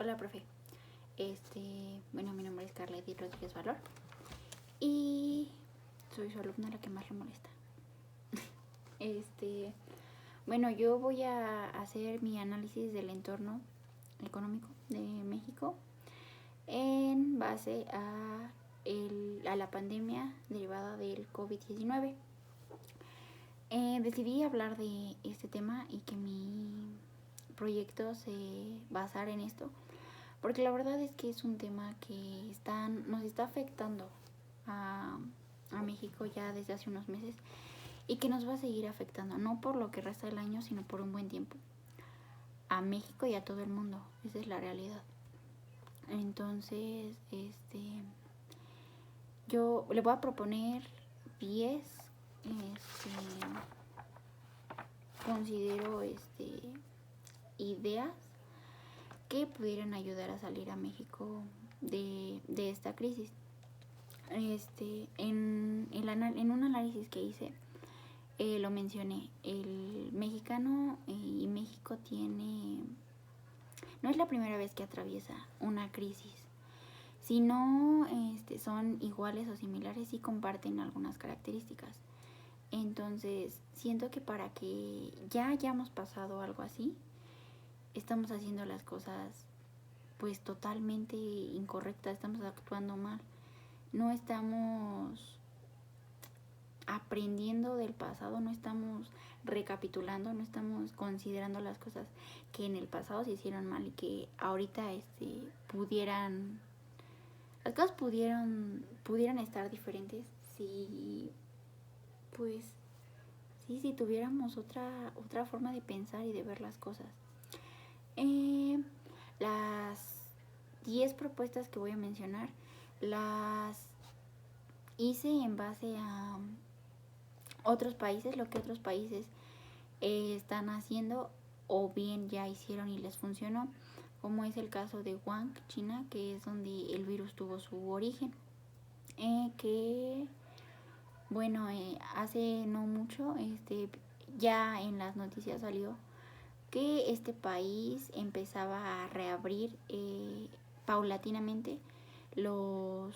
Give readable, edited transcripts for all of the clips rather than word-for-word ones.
Hola, profe. Bueno, mi nombre es Carla Edith Rodríguez Valor y soy su alumna, la que más le molesta. Bueno, yo voy a hacer mi análisis del entorno económico de México en base a la pandemia derivada del COVID-19. Decidí hablar de este tema y que mi proyecto se basara en esto, porque la verdad es que es un tema que nos está afectando a México ya desde hace unos meses y que nos va a seguir afectando, no por lo que resta del año, sino por un buen tiempo, a México y a todo el mundo. Esa es la realidad. Entonces, yo le voy a proponer 10, considero, ideas que pudieran ayudar a salir a México de esta crisis. En un análisis que hice, lo mencioné, el mexicano y México no es la primera vez que atraviesa una crisis, sino son iguales o similares y comparten algunas características. Entonces, siento que para que ya hayamos pasado algo así, estamos haciendo las cosas pues totalmente incorrectas, estamos actuando mal, no estamos aprendiendo del pasado, no estamos recapitulando, no estamos considerando las cosas que en el pasado se hicieron mal y que ahorita las cosas pudieran estar diferentes si pues si tuviéramos otra forma de pensar y de ver las cosas. Las 10 propuestas que voy a mencionar las hice en base a otros países, lo que otros países están haciendo o bien ya hicieron y les funcionó, como es el caso de Wuhan, China, que es donde el virus tuvo su origen. Que bueno, hace no mucho, ya en las noticias salió que este país empezaba a reabrir paulatinamente los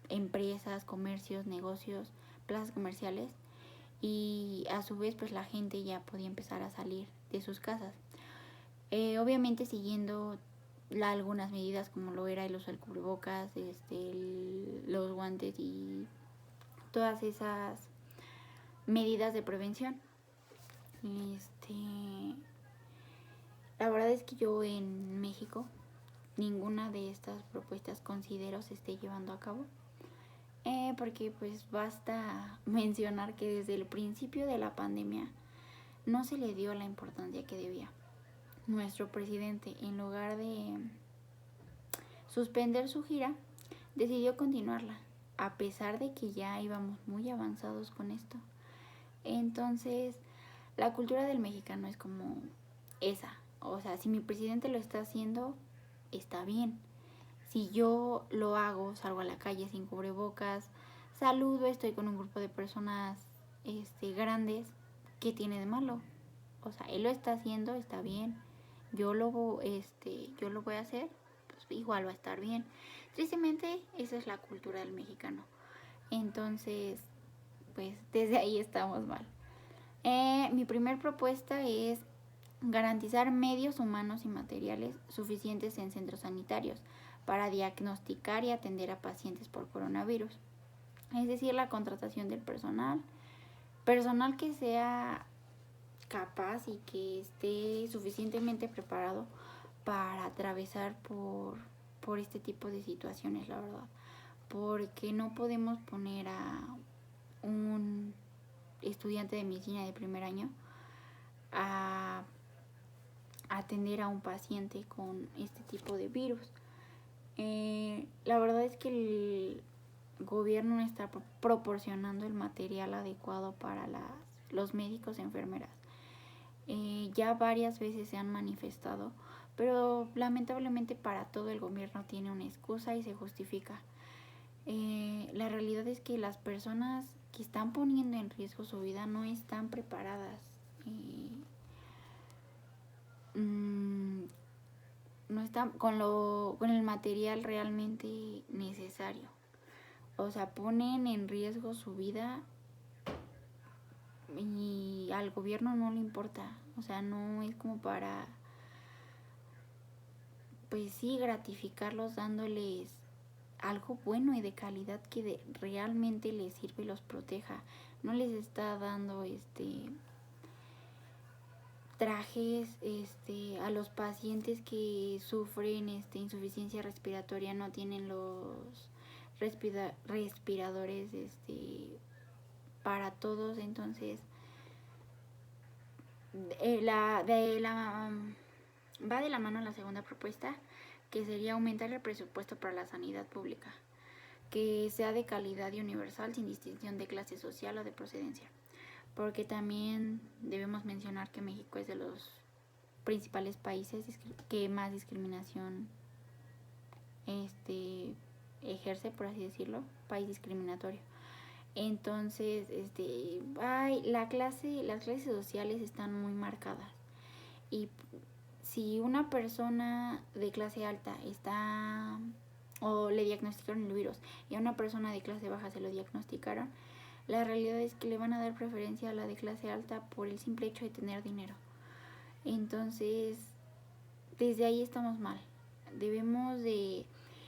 empresas, comercios, negocios, plazas comerciales, y a su vez pues la gente ya podía empezar a salir de sus casas. Obviamente siguiendo algunas medidas como lo era el uso del cubrebocas, los guantes y todas esas medidas de prevención. La verdad es que yo en México ninguna de estas propuestas considero se esté llevando a cabo, porque pues basta mencionar que desde el principio de la pandemia no se le dio la importancia que debía. Nuestro presidente, en lugar de suspender su gira, decidió continuarla, a pesar de que ya íbamos muy avanzados con esto. Entonces, la cultura del mexicano es como esa. O sea, si mi presidente lo está haciendo, está bien. Si yo lo hago, salgo a la calle sin cubrebocas, saludo, estoy con un grupo de personas grandes, ¿qué tiene de malo? O sea, él lo está haciendo, está bien. Yo lo voy a hacer, pues igual va a estar bien. Tristemente, esa es la cultura del mexicano. Entonces, pues desde ahí estamos mal. Mi primer propuesta es garantizar medios humanos y materiales suficientes en centros sanitarios para diagnosticar y atender a pacientes por coronavirus. Es decir, la contratación del personal que sea capaz y que esté suficientemente preparado para atravesar por este tipo de situaciones, la verdad. Porque no podemos poner a un estudiante de medicina de primer año a atender a un paciente con este tipo de virus. La verdad es que el gobierno no está proporcionando el material adecuado para los médicos y enfermeras. Ya varias veces se han manifestado, pero lamentablemente para todo el gobierno tiene una excusa y se justifica. La realidad es que las personas que están poniendo en riesgo su vida no están preparadas. No con el material realmente necesario. O sea, ponen en riesgo su vida y al gobierno no le importa. O sea, no es como para, pues sí, gratificarlos dándoles algo bueno y de calidad que realmente les sirve y los proteja. No les está dando trajes a los pacientes que sufren insuficiencia respiratoria, no tienen los respiradores para todos. Entonces va de la mano la segunda propuesta, que sería aumentar el presupuesto para la sanidad pública, que sea de calidad y universal sin distinción de clase social o de procedencia. Porque también debemos mencionar que México es de los principales países que más discriminación ejerce, por así decirlo, país discriminatorio. Entonces, las clases sociales están muy marcadas. Y si una persona de clase alta está o le diagnosticaron el virus y a una persona de clase baja se lo diagnosticaron, la realidad es que le van a dar preferencia a la de clase alta por el simple hecho de tener dinero. Entonces, desde ahí estamos mal. Debemos de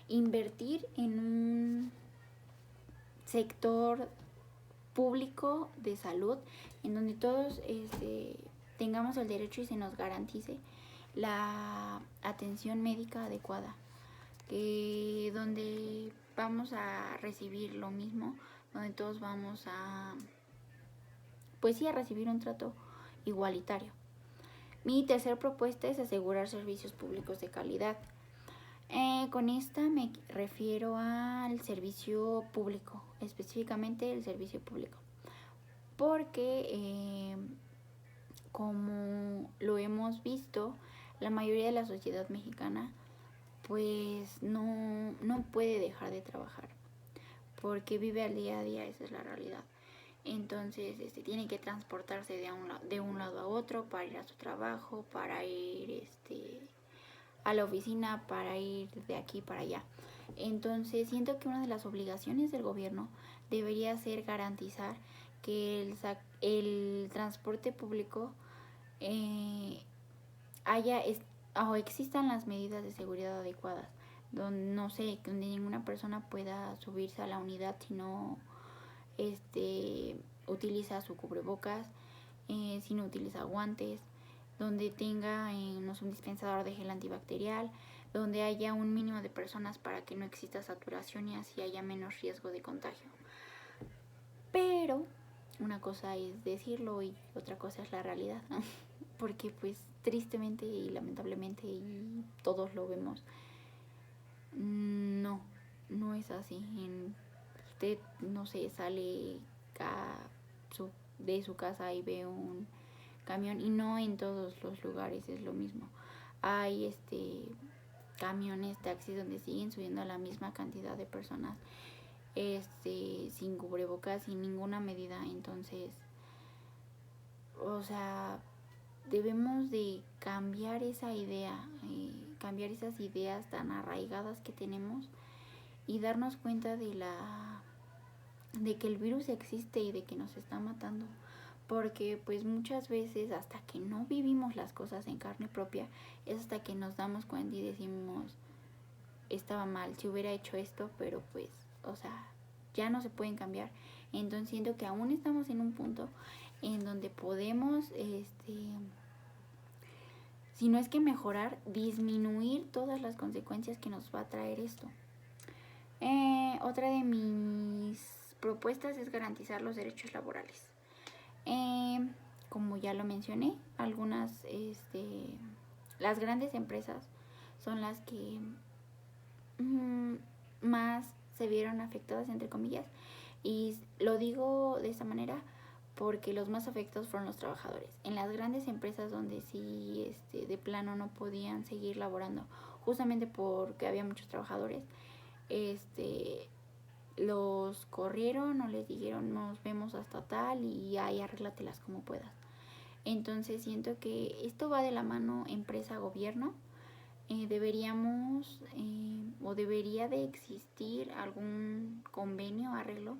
invertir en un sector público de salud en donde todos tengamos el derecho y se nos garantice la atención médica adecuada, que donde vamos a recibir lo mismo, donde todos vamos a, pues sí, a recibir un trato igualitario. Mi tercera propuesta es asegurar servicios públicos de calidad. Con esta me refiero al servicio público, específicamente el servicio público, porque como lo hemos visto, la mayoría de la sociedad mexicana pues no puede dejar de trabajar, porque vive al día a día, esa es la realidad. Entonces tiene que transportarse de un lado a otro para ir a su trabajo, para ir a la oficina, para ir de aquí para allá. Entonces siento que una de las obligaciones del gobierno debería ser garantizar que el transporte público o existan las medidas de seguridad adecuadas, donde no sé, donde ninguna persona pueda subirse a la unidad si no utiliza su cubrebocas, si no utiliza guantes, donde tenga no sé, un dispensador de gel antibacterial, donde haya un mínimo de personas para que no exista saturación y así haya menos riesgo de contagio. Pero una cosa es decirlo y otra cosa es la realidad, ¿no? Porque pues tristemente y lamentablemente, y todos lo vemos, no es así. Usted, no sé, sale de su casa y ve un camión, y no en todos los lugares es lo mismo. Hay camiones, taxis donde siguen subiendo a la misma cantidad de personas sin cubrebocas, sin ninguna medida. Entonces, o sea, debemos de cambiar esa idea, cambiar esas ideas tan arraigadas que tenemos y darnos cuenta de que el virus existe y de que nos está matando. Porque pues muchas veces hasta que no vivimos las cosas en carne propia es hasta que nos damos cuenta y decimos, estaba mal, si hubiera hecho esto, pero pues, o sea, ya no se pueden cambiar. Entonces siento que aún estamos en un punto en donde podemos, si no es que mejorar, disminuir todas las consecuencias que nos va a traer esto. Otra de mis propuestas es garantizar los derechos laborales. Como ya lo mencioné, las grandes empresas son las que más se vieron afectadas, entre comillas, y lo digo de esta manera porque los más afectados fueron los trabajadores. En las grandes empresas donde sí de plano no podían seguir laborando, justamente porque había muchos trabajadores, los corrieron o les dijeron nos vemos hasta tal y ahí arréglatelas como puedas. Entonces siento que esto va de la mano empresa-gobierno, deberíamos o debería de existir algún convenio, arreglo,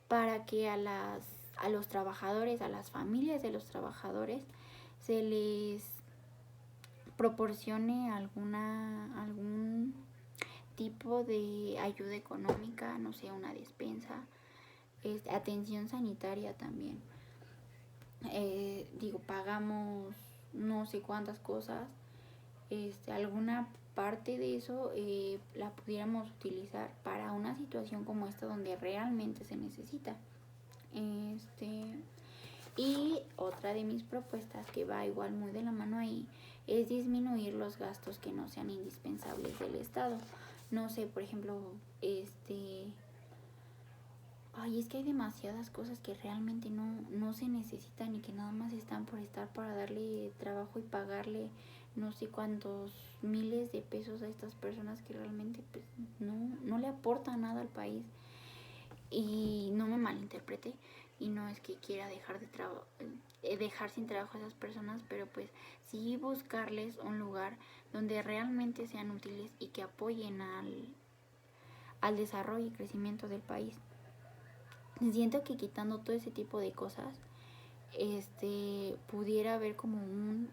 para que a los trabajadores, a las familias de los trabajadores, se les proporcione algún tipo de ayuda económica, no sé, una despensa, atención sanitaria también. Pagamos no sé cuántas cosas, alguna parte de eso la pudiéramos utilizar para una situación como esta donde realmente se necesita. Y otra de mis propuestas que va igual muy de la mano ahí es disminuir los gastos que no sean indispensables del Estado. No sé, por ejemplo, es que hay demasiadas cosas que realmente no se necesitan y que nada más están por estar para darle trabajo y pagarle no sé cuántos miles de pesos a estas personas que realmente pues, no le aportan nada al país. Y no me malinterprete, y no es que quiera dejar sin trabajo a esas personas, pero pues sí buscarles un lugar donde realmente sean útiles y que apoyen al desarrollo y crecimiento del país. Siento que quitando todo ese tipo de cosas, pudiera haber como un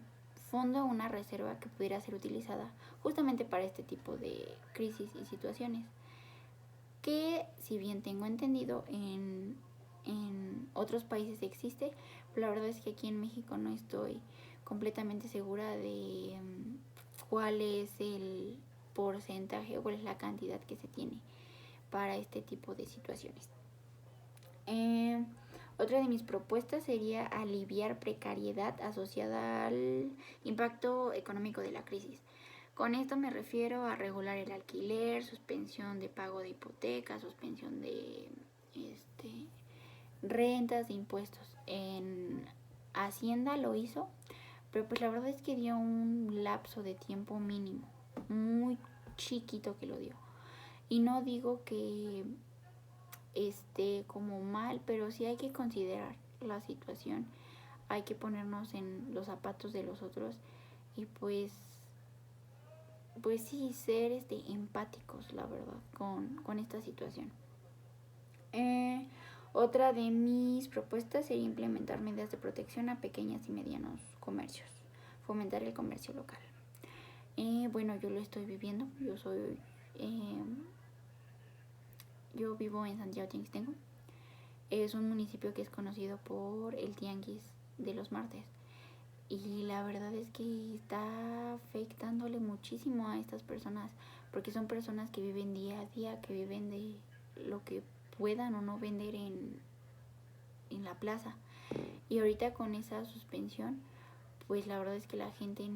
fondo, una reserva que pudiera ser utilizada justamente para este tipo de crisis y situaciones, que si bien tengo entendido en otros países existe, pero la verdad es que aquí en México no estoy completamente segura de cuál es el porcentaje o cuál es la cantidad que se tiene para este tipo de situaciones. Otra de mis propuestas sería aliviar precariedad asociada al impacto económico de la crisis. Con esto me refiero a regular el alquiler, suspensión de pago de hipotecas, suspensión de rentas, de impuestos. En Hacienda lo hizo, pero pues la verdad es que dio un lapso de tiempo mínimo, muy chiquito que lo dio. Y no digo que esté como mal, pero sí hay que considerar la situación, hay que ponernos en los zapatos de los otros y pues sí ser empáticos, la verdad, con esta situación. Otra de mis propuestas sería implementar medidas de protección a pequeños y medianos comercios, fomentar el comercio local. Bueno, yo lo estoy viviendo, yo vivo en Santiago Tinguistengo. Es un municipio que es conocido por el tianguis de los martes. Y la verdad es que está afectándole muchísimo a estas personas, porque son personas que viven día a día, que viven de lo que puedan o no vender en la plaza. Y ahorita con esa suspensión, pues la verdad es que la gente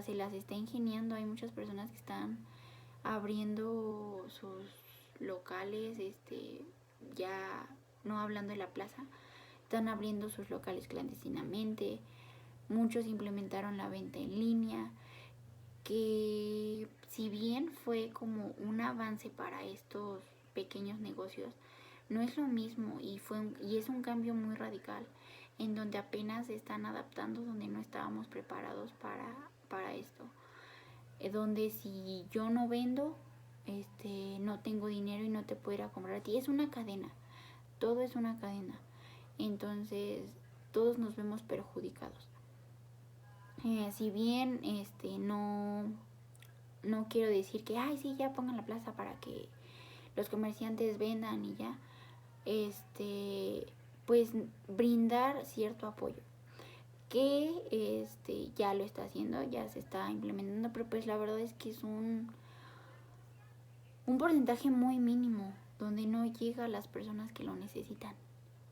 se las está ingeniando. Hay muchas personas que están abriendo sus locales, ya no hablando de la plaza, están abriendo sus locales clandestinamente. Muchos implementaron la venta en línea, que si bien fue como un avance para estos pequeños negocios, no es lo mismo y es un cambio muy radical en donde apenas se están adaptando, donde no estábamos preparados para esto. Donde si yo no vendo, no tengo dinero y no te puedo ir a comprar a ti. Es una cadena, todo es una cadena. Entonces todos nos vemos perjudicados. Si bien no quiero decir que sí, ya pongan la plaza para que los comerciantes vendan y ya, pues brindar cierto apoyo, que ya lo está haciendo, ya se está implementando, pero pues la verdad es que es un porcentaje muy mínimo, donde no llega a las personas que lo necesitan,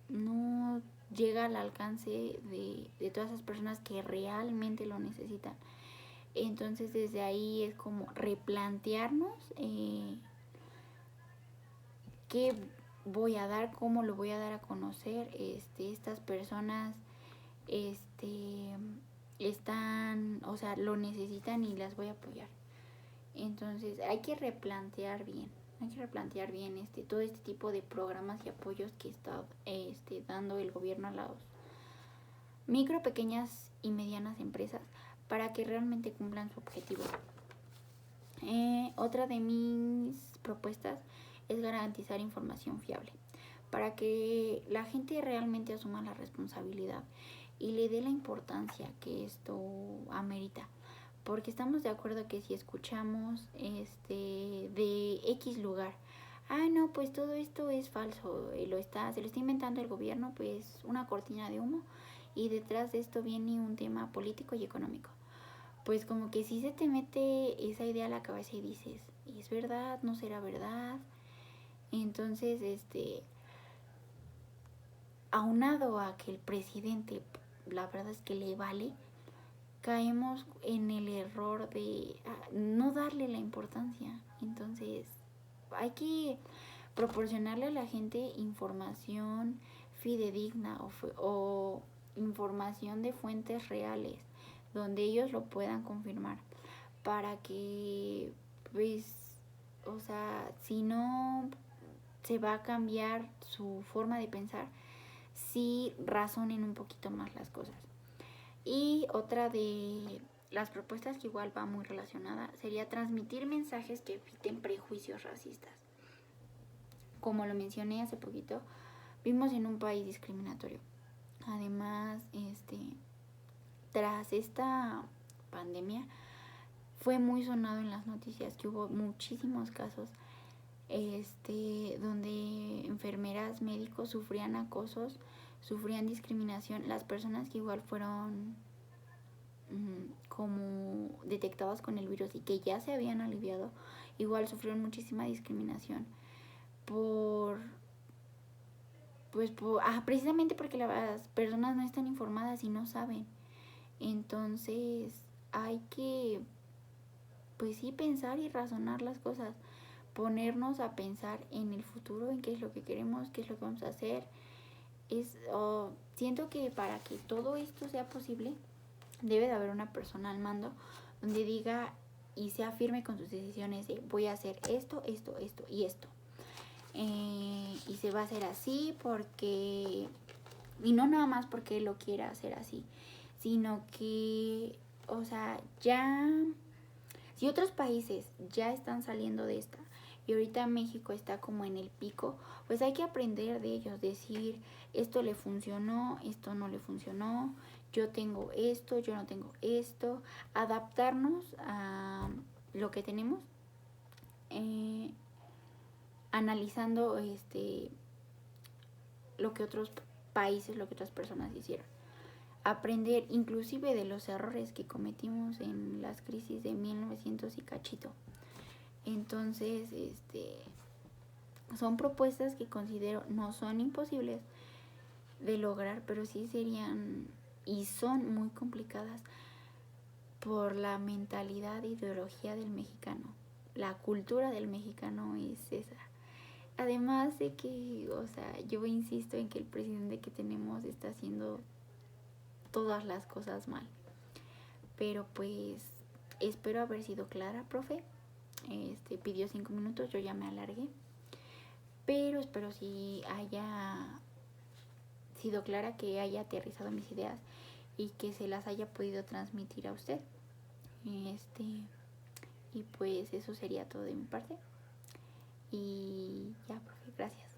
no llega al alcance de todas esas personas que realmente lo necesitan. Entonces desde ahí es como replantearnos qué voy a dar, cómo lo voy a dar a conocer. Estas personas lo necesitan y las voy a apoyar. Entonces hay que replantear bien todo este tipo de programas y apoyos que está dando el gobierno a las micro, pequeñas y medianas empresas, para que realmente cumplan su objetivo. Otra de mis propuestas es garantizar información fiable, para que la gente realmente asuma la responsabilidad y le dé la importancia que esto amerita. Porque estamos de acuerdo que si escuchamos de X lugar, no, pues todo esto es falso, se lo está inventando el gobierno, pues una cortina de humo, y detrás de esto viene un tema político y económico. Pues como que sí se te mete esa idea a la cabeza y dices, ¿es verdad? ¿No será verdad? Entonces, aunado a que el presidente, la verdad es que le vale, caemos en el error de no darle la importancia. Entonces, hay que proporcionarle a la gente información fidedigna o información de fuentes reales, donde ellos lo puedan confirmar, para que, pues, o sea, si no se va a cambiar su forma de pensar, sí razonen un poquito más las cosas. Y otra de las propuestas que igual va muy relacionada sería transmitir mensajes que eviten prejuicios racistas. Como lo mencioné hace poquito, vivimos en un país discriminatorio. Además, tras esta pandemia fue muy sonado en las noticias que hubo muchísimos casos donde enfermeras, médicos sufrían acosos, sufrían discriminación. Las personas que igual fueron como detectadas con el virus y que ya se habían aliviado, igual sufrieron muchísima discriminación precisamente porque las personas no están informadas y no saben. Entonces hay que, pues sí, pensar y razonar las cosas, ponernos a pensar en el futuro, en qué es lo que queremos, qué es lo que vamos a hacer. Siento que para que todo esto sea posible, debe de haber una persona al mando donde diga y sea firme con sus decisiones de voy a hacer esto, esto, esto y esto. Y se va a hacer así porque, y no nada más porque él lo quiera hacer así, sino que, o sea, ya, si otros países ya están saliendo de esta y ahorita México está como en el pico, pues hay que aprender de ellos, decir, esto le funcionó, esto no le funcionó, yo tengo esto, yo no tengo esto, adaptarnos a lo que tenemos, analizando lo que otros países, lo que otras personas hicieron. Aprender inclusive de los errores que cometimos en las crisis de 1900 y cachito. Entonces, son propuestas que considero no son imposibles de lograr, pero sí serían y son muy complicadas por la mentalidad e ideología del mexicano. La cultura del mexicano es esa. Además de que, o sea, yo insisto en que el presidente que tenemos está haciendo todas las cosas mal. Pero pues espero haber sido clara, profe. Pidió 5 minutos, yo ya me alargué. Pero espero si haya sido clara, que haya aterrizado mis ideas y que se las haya podido transmitir a usted. Y pues eso sería todo de mi parte. Y ya, profe, gracias.